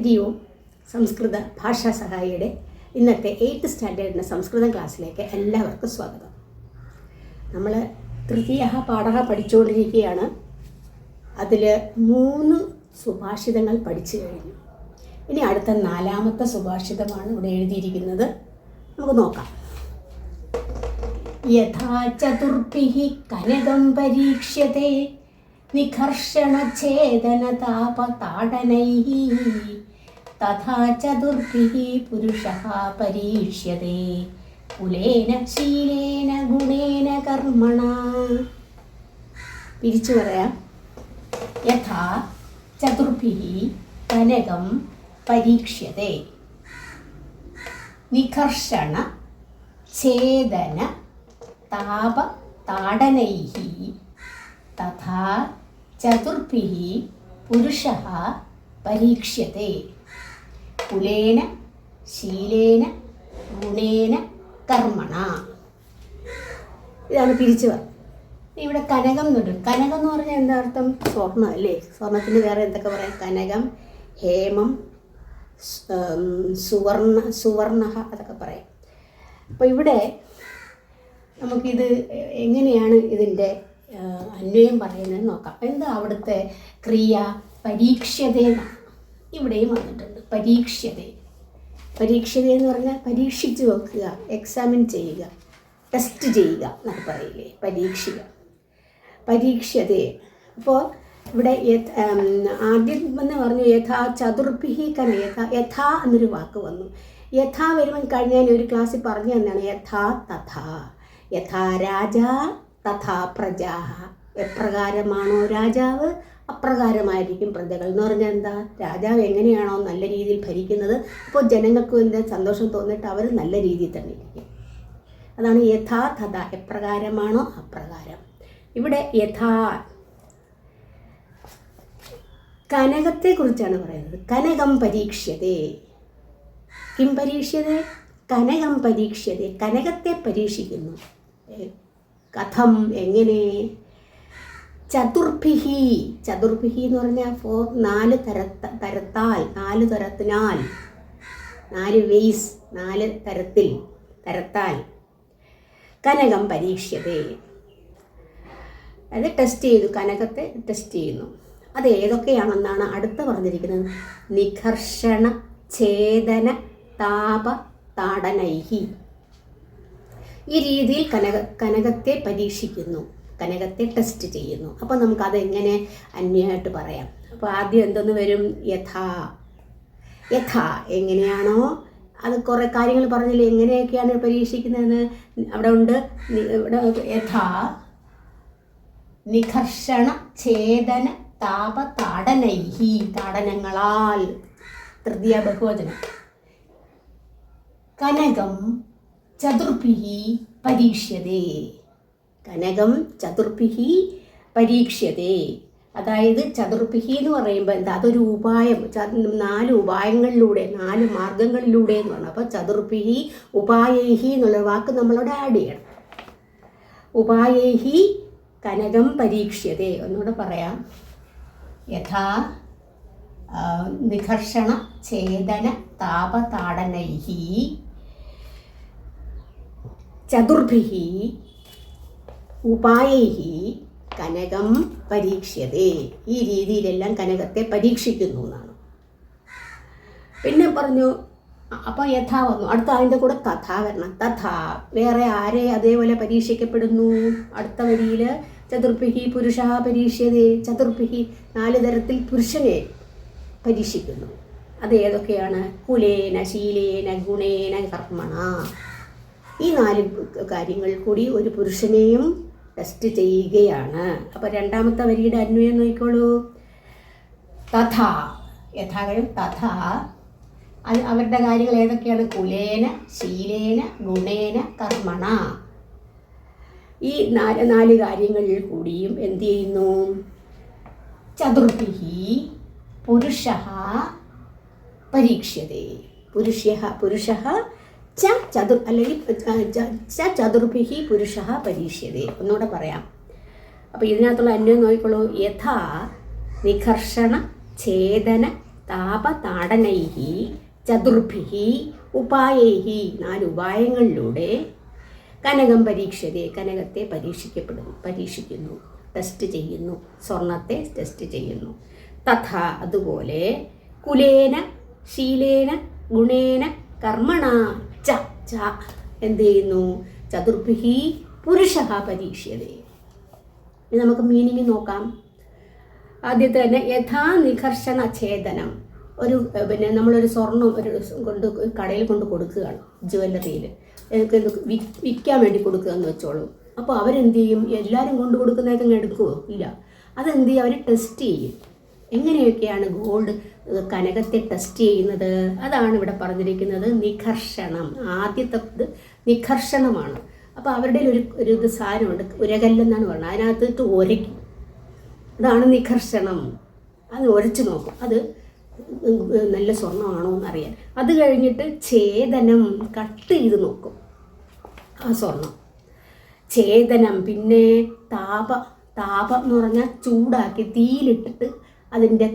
ഹരി ഓം. സംസ്കൃത ഭാഷാ സഹായിയുടെ ഇന്നത്തെ 8th സ്റ്റാൻഡേർഡിൻ്റെ സംസ്കൃതം ക്ലാസ്സിലേക്ക് എല്ലാവർക്കും സ്വാഗതം. നമ്മൾ തൃതീയ പാഠം പഠിച്ചുകൊണ്ടിരിക്കുകയാണ്. അതിൽ 3 സുഭാഷിതങ്ങൾ പഠിച്ചു കഴിഞ്ഞു. ഇനി അടുത്ത 4ാമത്തെ സുഭാഷിതമാണ് ഇവിടെ എഴുതിയിരിക്കുന്നത്. നമുക്ക് നോക്കാം. യഥാ ചതുർഭിഃ കനകം പരീക്ഷ്യത്തെ നിഘർഷണഛേദനതാപതാടനൈഃ തഥാ ചതുർഭിഃ പുരുഷഃ പരീക്ഷ്യത്തെ കുലേന ശീലേന ഗുണേന കർമ്മണ. പിരിച്ചു പറയാം. യഥാ ചതുർഭിഃ കനകം പരീക്ഷ്യത്തെ നിഘർഷണ ഛേദന താപ താടനൈഃ തഥാ ചതുർഭിഃ പുരുഷഃ പരീക്ഷ്യത്തെ കുലേന ശീലേന ഗുണേന കർമ്മണ. ഇതാണ് പിരിച്ചു പറഞ്ഞത്. ഇവിടെ കനകം എന്നുണ്ട്. കനകം എന്ന് പറഞ്ഞാൽ എന്താ അർത്ഥം? സ്വർണ്ണം അല്ലേ. സ്വർണത്തിന് വേറെ എന്തൊക്കെ പറയാം? കനകം, ഹേമം, സുവർണ അതൊക്കെ പറയാം. അപ്പോൾ ഇവിടെ നമുക്കിത് എങ്ങനെയാണ് ഇതിൻ്റെ അന്വയം പറയുന്നത് നോക്കാം. എന്താ അവിടുത്തെ ക്രിയ? പരീക്ഷ്യതയെന്നാണ്. ഇവിടെയും വന്നിട്ടുണ്ട് പരീക്ഷ്യത. പരീക്ഷ്യത എന്ന് പറഞ്ഞാൽ പരീക്ഷിച്ച് നോക്കുക, എക്സാമിൻ ചെയ്യുക, ടെസ്റ്റ് ചെയ്യുക എന്നൊക്കെ പറയില്ലേ, പരീക്ഷിക്കുക, പരീക്ഷ്യത. അപ്പോൾ ഇവിടെ ആദ്യം എന്ന് പറഞ്ഞു യഥാ ചതുർഭിഃ യഥാ എന്നൊരു വാക്ക് വന്നു. യഥാ വരുമ്പോൾ കഴിഞ്ഞാൽ ഒരു ക്ലാസ്സിൽ പറഞ്ഞു തന്നെയാണ് യഥാ തഥാ. യഥാ രാജാ തഥാ പ്രജാഃ. എപ്രകാരമാണോ രാജാവ് അപ്രകാരമായിരിക്കും പ്രജകൾ. എന്ന് പറഞ്ഞാൽ എന്താ? രാജാവ് എങ്ങനെയാണോ നല്ല രീതിയിൽ ഭരിക്കുന്നത്, അപ്പോൾ ജനങ്ങൾക്കും എന്താ സന്തോഷം തോന്നിയിട്ട് അവർ നല്ല രീതിയിൽ തന്നെ ഇരിക്കും. അതാണ് യഥാ തഥാ. എപ്രകാരമാണോ അപ്രകാരം. ഇവിടെ യഥാ കനകത്തെക്കുറിച്ചാണ് പറയുന്നത്. കനകം പരീക്ഷ്യതേ. കിം പരീക്ഷ്യതേ? കനകം പരീക്ഷ്യതേ. കനകത്തെ പരീക്ഷിക്കുന്നു. കഥം, എങ്ങനെ? ചതുർഭിഃ. ചതുർഭിഃ എന്ന് പറഞ്ഞാൽ 4 തരത്താൽ, 4 തരത്തിനാൽ, 4 വേയ്സ്, 4 തരത്താൽ കനകം പരീക്ഷ്യതേ. അത് ടെസ്റ്റ് ചെയ്തു, കനകത്തെ ടെസ്റ്റ് ചെയ്യുന്നു. അത് ഏതൊക്കെയാണെന്നാണ് അടുത്ത പറഞ്ഞിരിക്കുന്നത്. നിഘർഷണ ഛേദന താപ താടനൈഃ. ഈ രീതിയിൽ കനകത്തെ പരീക്ഷിക്കുന്നു, കനകത്തെ ടെസ്റ്റ് ചെയ്യുന്നു. അപ്പോൾ നമുക്കതെങ്ങനെ അന്വയമായിട്ട് പറയാം. അപ്പോൾ ആദ്യം എന്തെന്ന് വരും? യഥാ. യഥാ എങ്ങനെയാണോ, അത് കുറേ കാര്യങ്ങൾ പറഞ്ഞില്ലേ എങ്ങനെയൊക്കെയാണ് പരീക്ഷിക്കുന്നതെന്ന്. അവിടെ ഉണ്ട്. ഇവിടെ യഥാ നിഘർഷണ ഛേദന താപ താടനൈഃ. താടനങ്ങളാൽ, തൃതീയ ബഹുവചനം. കനകം ചതുർഭിഃ പരീക്ഷ്യതേ. കനകം ചതുർഭിഃ പരീക്ഷ്യതേ. അതായത് ചതുർഭിഃ എന്ന് പറയുമ്പോൾ എന്താ? അതൊരു ഉപായം. 4 ഉപായങ്ങളിലൂടെ, 4 മാർഗങ്ങളിലൂടെ എന്ന് പറഞ്ഞു. അപ്പോൾ ചതുർഭിഃ ഉപായൈഃ എന്നുള്ള വാക്ക് നമ്മളോട് ആഡ് ചെയ്യണം. ഉപായൈഃ കനകം പരീക്ഷ്യതേ. ഒന്നുകൂടെ പറയാം. യഥാ നിഘർഷണ ഛേദന താപ താടനൈഃ ചതുർഭിഃ ഉപായൈഃ കനകം പരീക്ഷ്യതേ. ഈ രീതിയിലെല്ലാം കനകത്തെ പരീക്ഷിക്കുന്നു എന്നാണ്. പിന്നെ പറഞ്ഞു. അപ്പോൾ യഥാ വന്നു. അടുത്ത അതിൻ്റെ കൂടെ തഥാ വരണം. തഥാ വേറെ ആരെ അതേപോലെ പരീക്ഷിക്കപ്പെടുന്നു? അടുത്ത വരിയിൽ ചതുർഭിഃ പുരുഷഃ പരീക്ഷ്യതേ. ചതുർഭിഃ 4 തരത്തിൽ പുരുഷനെ പരീക്ഷിക്കുന്നു. അത് ഏതൊക്കെയാണ്? കുലേന ശീലേന ഗുണേന കർമ്മണ. ഈ 4 കാര്യങ്ങൾ കൂടി ഒരു പുരുഷനെയും ടെസ്റ്റ് ചെയ്യുകയാണ്. അപ്പോൾ 2ാമത്തെ വരിയുടെ അന്വയം നോക്കിക്കോളൂ. തഥാ. യഥാകരം തഥാ. അവരുടെ കാര്യങ്ങൾ ഏതൊക്കെയാണ്? കുലേന ശീലേന ഗുണേന കർമ്മണ. ഈ 4 കാര്യങ്ങളിൽ കൂടിയും എന്ത് ചെയ്യുന്നു? ചതുർഭിഃ പുരുഷഃ പരീക്ഷ്യതേ. പുരുഷഃ അല്ലെങ്കിൽ ചതുർഭിഃ പുരുഷഃ പരീക്ഷ്യതേ. ഒന്നുകൂടെ പറയാം. അപ്പോൾ ഇതിനകത്തുള്ള അന്വയം നോക്കിക്കോളൂ. യഥാ നിഘർഷണ ഛേദന താപതാടനൈഹി ചതുർഭിഹി ഉപായൈഹി 4 ഉപായങ്ങളിലൂടെ കനകം പരീക്ഷതേ കനകത്തെ പരീക്ഷിക്കുന്നു, ടെസ്റ്റ് ചെയ്യുന്നു, സ്വർണത്തെ ടെസ്റ്റ് ചെയ്യുന്നു. തഥാ അതുപോലെ കുലേന ശീലേന ഗുണേന കർമ്മണ ച എന്ത് ചെയ്യുന്നു? ചതുർഭിഹി പുരുഷഃ പരീക്ഷ്യതേ. ഇനി നമുക്ക് മീനിങ് നോക്കാം. ആദ്യത്തെ തന്നെ യഥാ നികർഷണ ഛേദനം. പിന്നെ നമ്മളൊരു സ്വർണം കടയിൽ കൊണ്ട് കൊടുക്കുകയാണ്, ജ്വല്ലറിയിൽ വിൽക്കാൻ വേണ്ടി കൊടുക്കുക എന്ന് വെച്ചോളൂ. അപ്പോൾ അവരെന്ത് ചെയ്യും? എല്ലാവരും കൊണ്ട് കൊടുക്കുന്നതൊക്കെ എടുക്കുമോ? ഇല്ല. അതെന്ത് ചെയ്യും? അവർ ടെസ്റ്റ് ചെയ്യും. എങ്ങനെയൊക്കെയാണ് ഗോൾഡ് കനകത്തെ ടെസ്റ്റ് ചെയ്യുന്നത്? അതാണ് ഇവിടെ പറഞ്ഞിരിക്കുന്നത്, നികർഷണം. ആദ്യത്തെ നികർഷണമാണ്. അപ്പോൾ അവരുടെ ഒരു സാധനമുണ്ട്, ഉരകല്ലെന്നാണ് പറഞ്ഞത്. അതിനകത്തിട്ട് ഉരയ്ക്കും. അതാണ് നികർഷണം. അത് ഉരച്ച് നോക്കും, അത് നല്ല സ്വർണ്ണമാണോ എന്നറിയാൻ. അത് കഴിഞ്ഞിട്ട് ഛേദനം, കട്ട് ചെയ്ത് നോക്കും ആ സ്വർണം. ഛേദനം. പിന്നെ താപം എന്ന് പറഞ്ഞാൽ ചൂടാക്കി തീയിലിട്ടിട്ട് അതിൻ്റെ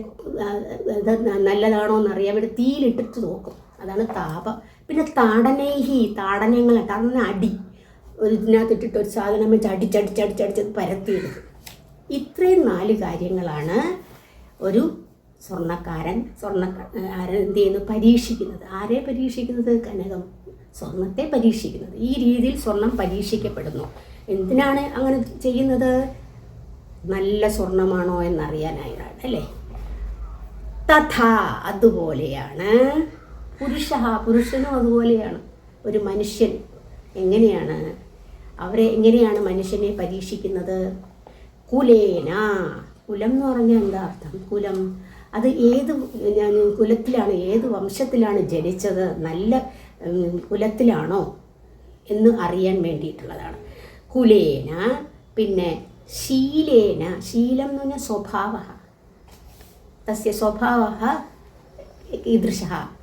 നല്ലതാണോ എന്നറിയാൻ വേണ്ടി തീയിലിട്ടിട്ട് നോക്കും. അതാണ് താപം. പിന്നെ താടനങ്ങൾ അടി, ഇതിനകത്തിട്ടിട്ട് ഒരു സാധനം വെച്ച് അടിച്ചടിച്ചടിച്ചടിച്ച് പരത്തിയെടുക്കും. ഇത്രയും 4 കാര്യങ്ങളാണ് ഒരു സ്വർണ്ണക്കാരൻ എന്ത് ചെയ്യുന്നു? പരീക്ഷിക്കുന്നത്. ആരെ പരീക്ഷിക്കുന്നത്? കനകം, സ്വർണത്തെ പരീക്ഷിക്കുന്നത്. ഈ രീതിയിൽ സ്വർണം പരീക്ഷിക്കപ്പെടുന്നു. എന്തിനാണ് അങ്ങനെ ചെയ്യുന്നത്? നല്ല സ്വർണമാണോ എന്നറിയാനായിട്ടാണ്, അല്ലേ? തഥാ അതുപോലെയാണ് പുരുഷനും അതുപോലെയാണ്. ഒരു മനുഷ്യൻ എങ്ങനെയാണ് മനുഷ്യനെ പരീക്ഷിക്കുന്നത്? കുലേന. കുലം എന്ന് പറഞ്ഞാൽ എന്താ അർത്ഥം? കുലം, അത് ഏത് കുലത്തിലാണ്, ഏത് വംശത്തിലാണ് ജനിച്ചത്, നല്ല കുലത്തിലാണോ എന്ന് അറിയാൻ വേണ്ടിയിട്ടുള്ളതാണ് കുലേന. പിന്നെ ശീലേന. ശീലം എന്ന് പറഞ്ഞാൽ സ്വഭാവ. തസ്യ സ്വഭാവ ഈദൃശ.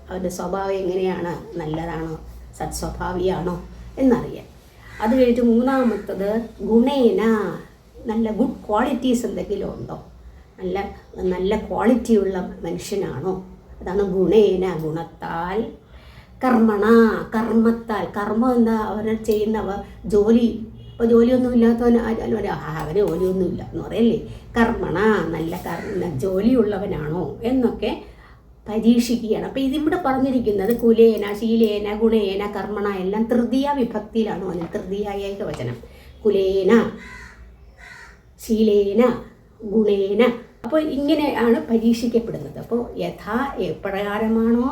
അവൻ്റെ സ്വഭാവം എങ്ങനെയാണ്? നല്ലതാണോ, സത്സ്വഭാവിയാണോ എന്നറിയാൻ. അത് കഴിഞ്ഞിട്ട് 3ാമത്തത് ഗുണേന. നല്ല ഗുഡ് ക്വാളിറ്റീസ് എന്തെങ്കിലും ഉണ്ടോ, നല്ല ക്വാളിറ്റിയുള്ള മനുഷ്യനാണോ, അതാണ് ഗുണേന. ഗുണത്താൽ. കർമ്മത്താൽ. കർമ്മം എന്താ? അവർ ചെയ്യുന്നവ ജോലി. ഇപ്പോൾ ജോലിയൊന്നും ഇല്ലാത്തവന് അവന് ജോലിയൊന്നുമില്ല എന്ന് പറയല്ലേ. കർമ്മണ, നല്ല ജോലിയുള്ളവനാണോ എന്നൊക്കെ പരീക്ഷിക്കുകയാണ്. അപ്പോൾ ഇതിവിടെ പറഞ്ഞിരിക്കുന്നത് കുലേന, ശീലേന, ഗുണേന, കർമ്മണ എല്ലാം തൃതീയ വിഭക്തിയിലാണ് വന്നത്. തൃതീയ ഏകവചനം. കുലേന, ശീലേന, ഗുണേന. അപ്പോൾ ഇങ്ങനെയാണ് പരീക്ഷിക്കപ്പെടുന്നത്. അപ്പോൾ എപ്രകാരമാണോ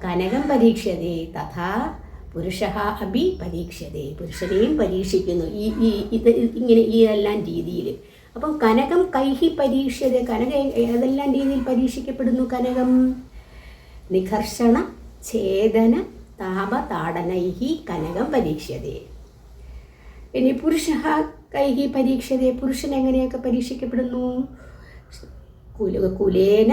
കനകം പരീക്ഷതേ തഥാ പുരുഷഃ അഭി പരീക്ഷതേ. പുരുഷനെയും പരീക്ഷിക്കുന്നു ഇങ്ങനെ ഈ എല്ലാം രീതിയിൽ. അപ്പം കനകം കൈഹി പരീക്ഷത. കനകം ഏതെല്ലാം രീതിയിൽ പരീക്ഷിക്കപ്പെടുന്നു? കനകം നികർഷണ ഛേദന താപതാടനൈഹി കനകം പരീക്ഷതേ. ഇനി പുരുഷഃ കൈഹി പരീക്ഷതേ. പുരുഷൻ എങ്ങനെയൊക്കെ പരീക്ഷിക്കപ്പെടുന്നു? കുലേന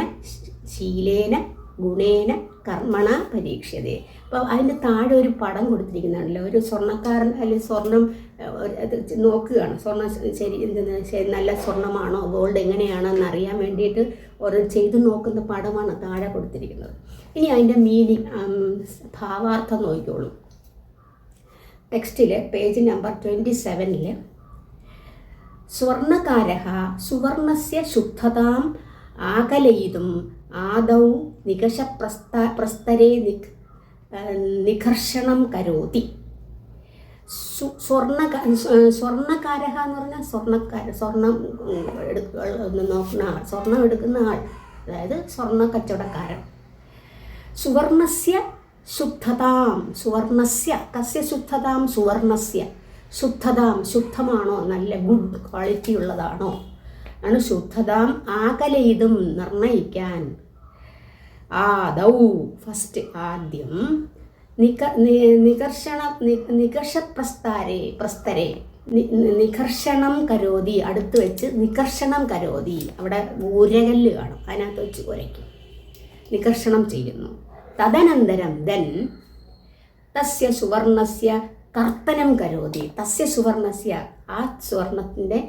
ശീലേന ഗുണേന കർമ്മണ പരീക്ഷതേ. അപ്പോൾ അതിൻ്റെ താഴെ ഒരു പടം കൊടുത്തിരിക്കുന്നുണ്ടല്ലോ. ഒരു സ്വർണ്ണക്കാരൻ അല്ലെങ്കിൽ സ്വർണം നോക്കുകയാണ്. സ്വർണ്ണം ശരി നല്ല സ്വർണ്ണമാണോ, ഗോൾഡ് എങ്ങനെയാണെന്ന് അറിയാൻ വേണ്ടിയിട്ട് ഓരോ ചെയ്ത് നോക്കുന്ന പടമാണ് താഴെ കൊടുത്തിരിക്കുന്നത്. ഇനി അതിൻ്റെ മീനിങ്, ഭാവാർത്ഥം നോക്കിക്കോളൂ. ടെക്സ്റ്റിൽ പേജ് നമ്പർ 27 സ്വർണ്ണകാരഃ സുവർണസ്യ ശുദ്ധതാം ആകലയിതും ആദൗ നികഷപ്രസ്തരേ നികർഷണം കരോതി. സ്വർണ്ണകാരഃ എന്ന് പറഞ്ഞാൽ സ്വർണം നോക്കുന്ന ആൾ, സ്വർണം എടുക്കുന്ന ആൾ, അതായത് സ്വർണ്ണ കച്ചവടക്കാരൻ. സുവർണസ്യ ശുദ്ധതാം. സുവർണസ്യ കസ്യ ശുദ്ധതാം? സുവർണസ്യ ശുദ്ധതാം. ശുദ്ധമാണോ, നല്ല ഗുഡ് ക്വാളിറ്റി ഉള്ളതാണോ ആണ് ശുദ്ധതാം. ആകലയിതും നിർണയിക്കാൻ. ആദൗ ഫസ്റ്റ്, ആദ്യം. നികർഷപ്രസ്തരേ നികർഷണം കരോതി. അടുത്ത് വെച്ച് നികർഷണം കരോതി. അവിടെ ഉരകല്ല് കാണും, അതിനകത്ത് വെച്ച് ഉരയ്ക്കും, നികർഷണം ചെയ്യുന്നു. തദനന്തരം തസ്യ സുവർണസ്യ കർത്തനം കരോതി. തസ്യ സുവർണസ്യ, ആ സ്വർണത്തിൻ്റെ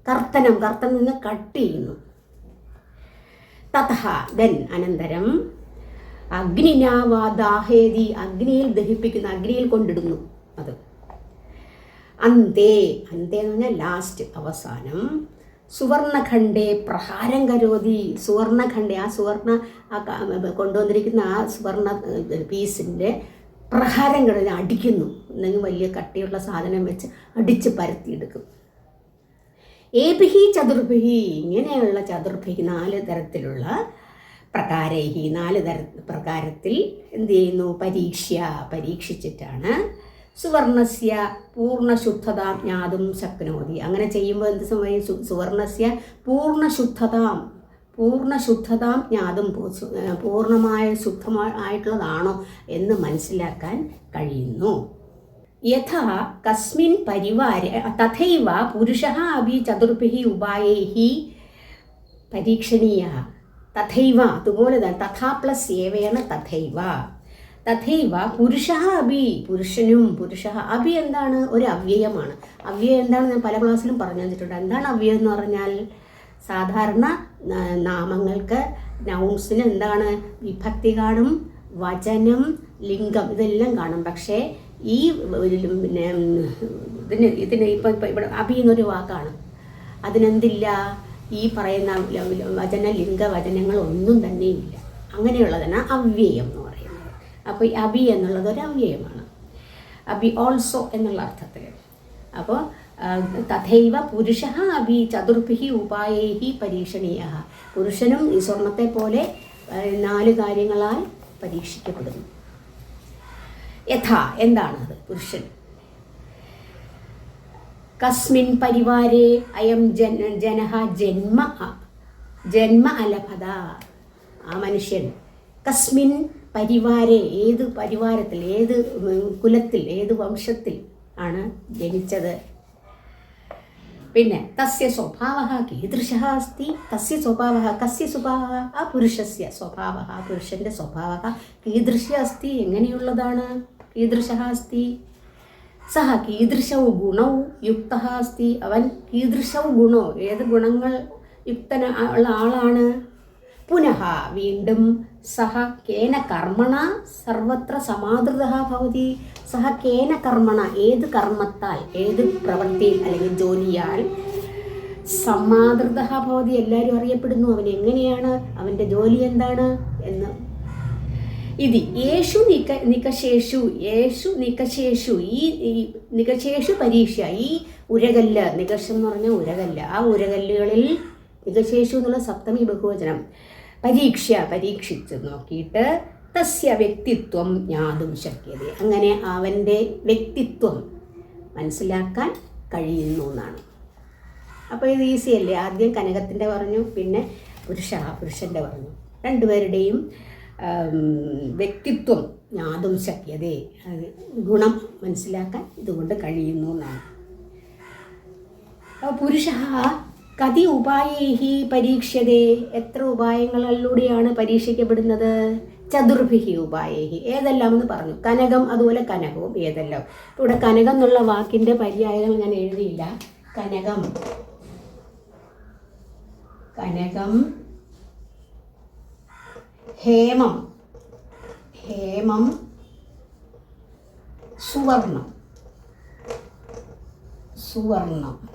കർത്തനം നിന്ന് കട്ട് ചെയ്യുന്നു. തഥ ദെൻ അനന്തരം അഗ്നിനാവാദാഹേതി അഗ്നിയിൽ ദഹിപ്പിക്കുന്ന, അഗ്നിയിൽ കൊണ്ടിടുന്നു. അത് അന്തേ എന്ന് പറഞ്ഞാൽ ലാസ്റ്റ്, അവസാനം സുവർണഖണ്ഡേ പ്രഹാരം കരോതി. സുവർണഖണ്ഡേ, ആ സുവർണ കൊണ്ടുവന്നിരിക്കുന്ന ആ സുവർണ പീസിൻ്റെ പ്രഹാരം കരോതി, അടിക്കുന്നു. എന്തെങ്കിലും വലിയ കട്ടിയുള്ള സാധനം വെച്ച് അടിച്ച് പരത്തിയെടുക്കും. ഏഭിഹി ചതുർഭിഹി, ഇങ്ങനെയുള്ള ചതുർഭിഹി 4 തരത്തിലുള്ള പ്രകാരൈഹി 4 പ്രകാരത്തിൽ എന്ത് ചെയ്യുന്നു? പരീക്ഷിച്ചിട്ടാണ് സുവർണസ്യ പൂർണ്ണശുദ്ധതാം ജ്ഞാതും ശക്നോതി. അങ്ങനെ ചെയ്യുമ്പോൾ എന്ത് സംഭവിക്കും? സുവർണസ്യ പൂർണ്ണശുദ്ധതാം ജ്ഞാതും, പൂർണ്ണമായ ശുദ്ധമായിട്ടുള്ളതാണോ എന്ന് മനസ്സിലാക്കാൻ കഴിയുന്നു. യഥാ കസ്മിൻ പരിവാരെ തഥൈവ പുരുഷഃ അപി ചതുർഭിഃ ഉപായൈഃ പരീക്ഷണീയഃ. തഥൈവ, അതുപോലെ തന്നെ, തഥാ പ്ലസ് ഏവയാണ് തഥൈവ. പുരുഷഃ അപി, പുരുഷനും, അപി എന്താണ്? ഒരു അവ്യയമാണ്. അവ്യയം എന്താണ്? ഞാൻ പല ക്ലാസ്സിലും പറഞ്ഞു തന്നിട്ടുണ്ട്. എന്താണ് അവ്യയം എന്ന് പറഞ്ഞാൽ? സാധാരണ നാമങ്ങൾക്ക്, നൗൺസിന് എന്താണ്? വിഭക്തി കാണും, വചനം, ലിംഗം, ഇതെല്ലാം കാണും. പക്ഷേ ഈ പിന്നെ ഇതിന് ഇപ്പം ഇവിടെ അഭി എന്നൊരു വാക്കാണ്. അതിനെന്തില്ല? ഈ പറയുന്ന ലിംഗ വചനങ്ങൾ ഒന്നും തന്നെ ഇല്ല. അങ്ങനെയുള്ളതാണ് അവ്യയം എന്ന് പറയുന്നത്. അപ്പോൾ ഈ അഭി എന്നുള്ളത് ഒരു അവ്യയമാണ്. അഭി ഓൾസോ എന്നുള്ള അർത്ഥത്തിൽ. അപ്പോൾ തഥൈവ പുരുഷഃ അഭി ചതുർഭിഃ ഉപായൈഃ പരീക്ഷണീയഃ. പുരുഷനും ഈ സ്വർണത്തെ പോലെ 4 കാര്യങ്ങളാൽ പരീക്ഷിക്കപ്പെടുന്നു. യഥാ, എന്താണത്? പുരുഷൻ. കസ്മിൻ പരിവാരേ അയം ജനഃ ജന്മ അലഭത. ആ മനുഷ്യൻ കസ്മിൻ പരിവാരേ, ഏത് പരിവാരത്തിൽ, ഏത് കുലത്തിൽ, ഏത് വംശത്തിൽ ആണ് ജനിച്ചത്? പിന്നെ തസ്യ സ്വഭാവഃ കീദൃശഃ അസ്തി. തസ്യ സ്വഭാവഃ, കസ്യ സ്വഭാവഃ, ആ പുരുഷസ്യ സ്വഭാവഃ, പുരുഷന്റെ സ്വഭാവഃ കീദൃശ അസ്തി, എങ്ങനെയുള്ളതാണ്? കീദൃശഃ അസ്തി. സഹ കീദൃശൗ ഗുണൗ യുക്തഃ അസ്തി. അവൻ കീദൃശൗ ഗുണോ, ഏത് ഗുണങ്ങൾ ഉള്ള ആളാണ്? പുനഃ, വീണ്ടും, സഹ കേന കർമ്മണ സർവത്ര സമാദൃതഃ ഭവതി. സഹ കേന കർമ്മണ, ഏത് കർമ്മത്താൽ, ഏത് പ്രവൃത്തിയിൽ അല്ലെങ്കിൽ ജോലിയാൽ സമാദൃതഃ ഭവതി, എല്ലാവരും അറിയപ്പെടുന്നു. അവൻ എങ്ങനെയാണ്, അവൻ്റെ ജോലി എന്താണ് എന്ന്. ഇത് യേശു നികശേഷു ഈ നികശേഷു പരീക്ഷ, ഈ ഉരകല്ല്, നികഷം എന്ന് പറഞ്ഞാൽ ഉരകല്ല്, ആ ഉരകല്ലുകളിൽ നികശേഷു എന്നുള്ള സപ്തമി ബഹുവചനം, പരീക്ഷിച്ച് നോക്കിയിട്ട് തസ്യ വ്യക്തിത്വം ജ്ഞാതും ശക്യത, അങ്ങനെ അവൻ്റെ വ്യക്തിത്വം മനസ്സിലാക്കാൻ കഴിയുന്നു എന്നാണ്. അപ്പോൾ ഇത് ഈസി അല്ലേ? ആദ്യം കനകത്തിൻ്റെ പറഞ്ഞു, പിന്നെ പുരുഷൻ്റെ പറഞ്ഞു. രണ്ടുപേരുടെയും വ്യക്തിത്വം ജ്ഞാതും ശക്യത, ഗുണം മനസ്സിലാക്കാൻ ഇതുകൊണ്ട് കഴിയുന്നു എന്നാണ്. പുരുഷഃ കതി ഉപായൈഃ പരീക്ഷ്യതേ, എത്ര ഉപായങ്ങളിലൂടെയാണ് പരീക്ഷിക്കപ്പെടുന്നത്? ചതുർഭിഃ ഉപായൈഃ, ഏതെല്ലാമെന്ന് പറഞ്ഞു. കനകം, അതുപോലെ കനകവും ഏതെല്ലാം. ഇവിടെ കനകം എന്നുള്ള വാക്കിൻ്റെ പര്യായങ്ങൾ ഞാൻ എഴുതിയില്ല. കനകം, ഹേമം, സുവർണം,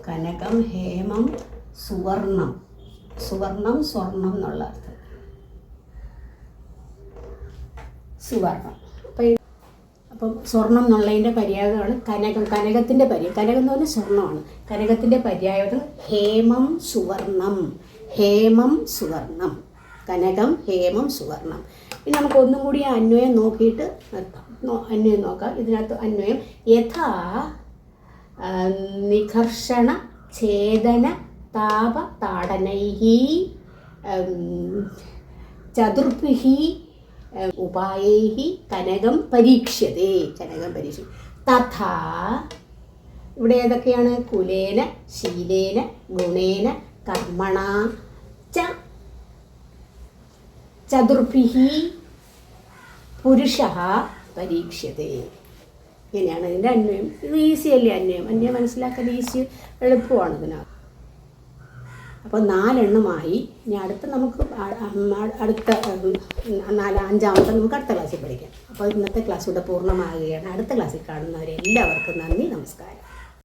കനകം, ഹേമം, സുവർണം, സ്വർണം എന്നുള്ള അർത്ഥം. സുവർണം. അപ്പം സ്വർണം എന്നുള്ളതിൻ്റെ പര്യായമാണ് കനകം. കനകത്തിൻ്റെ കനകം എന്ന് പറഞ്ഞാൽ സ്വർണ്ണമാണ്. കനകത്തിൻ്റെ പര്യായം ഹേമം, സുവർണം. കനകം, ഹേമം, സുവർണം. ഇനി നമുക്ക് ഒന്നും കൂടി അന്വയം നോക്കിയിട്ട് നിർത്താം. അന്വയം നോക്കാം. ഇതിനകത്ത് അന്വയം യഥാ നിഘർഷണ ഛേദന താപ താടനൈഃ ചതുർഭിഃ ഉപായൈഃ കനകം പരീക്ഷ്യതേ. തഥാ, ഇവിടെ ഏതൊക്കെയാണ്? കുലേന, ശീലേന, ഗുണേന, കർമ്മണ ച ചതുർഭിഃ പുരുഷഃ പരീക്ഷ്യതേ. ഇങ്ങനെയാണ് ഇതിൻ്റെ അന്വയം. ഇത് ഈസി അല്ലേ? അന്വയം മനസ്സിലാക്കാൻ ഈസി, എളുപ്പമാണ് ഇതിനകത്ത്. അപ്പോൾ 4 എണ്ണമായി. ഇനി അടുത്ത നമുക്ക് അടുത്ത 5-ാമത്തെ നമുക്ക് അടുത്ത ക്ലാസ്സിൽ പഠിക്കാം. അപ്പോൾ ഇന്നത്തെ ക്ലാസ് ഇവിടെ പൂർണ്ണമാകുകയാണ്. അടുത്ത ക്ലാസ്സിൽ കാണുന്നവരെല്ലാവർക്കും നന്ദി, നമസ്കാരം.